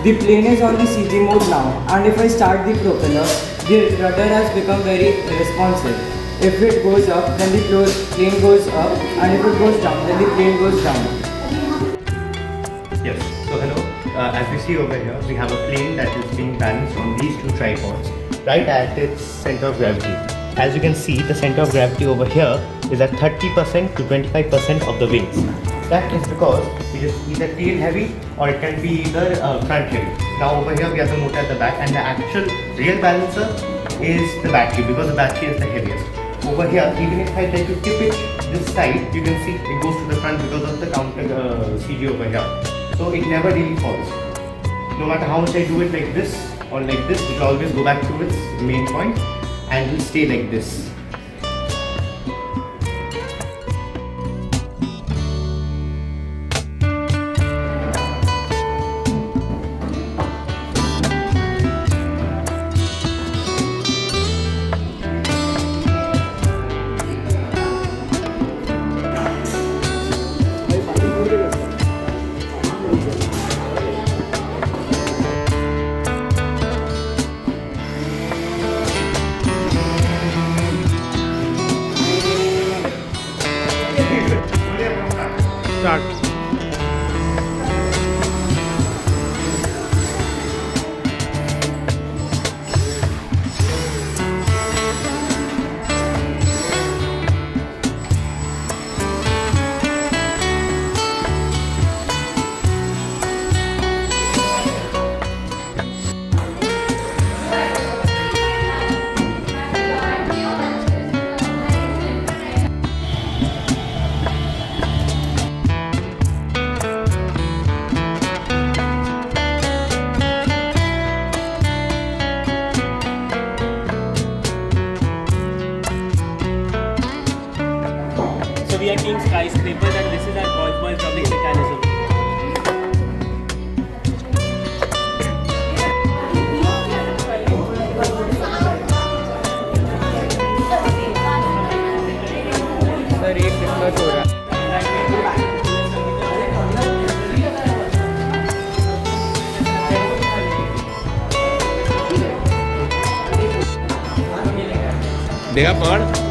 The plane is on the CG mode now, and if I start the propeller, the rudder has become very responsive. If it goes up, then the plane goes up, and if it goes down, then the plane goes down. Yes, so hello. As we see over here, we have a plane that is being balanced on these two tripods, right at its center of gravity. As you can see, the center of gravity over here is at 30% to 25% of the wings. That is because it is either tail heavy or it can be either front heavy. Now over here we have the motor at the back, and the actual real balancer is the battery, because the battery is the heaviest. Over here, even if I try to tip it this side, you can see it goes to the front because of the counter CG over here. So it never really falls. No matter how much I do it like this or like this, it will always go back to its main point and will stay like this. Start. We are seeing skyscrapers, and this is our golf ball dropping mechanism. Sir एक किस्मत हो रहा है. देखा पकड़.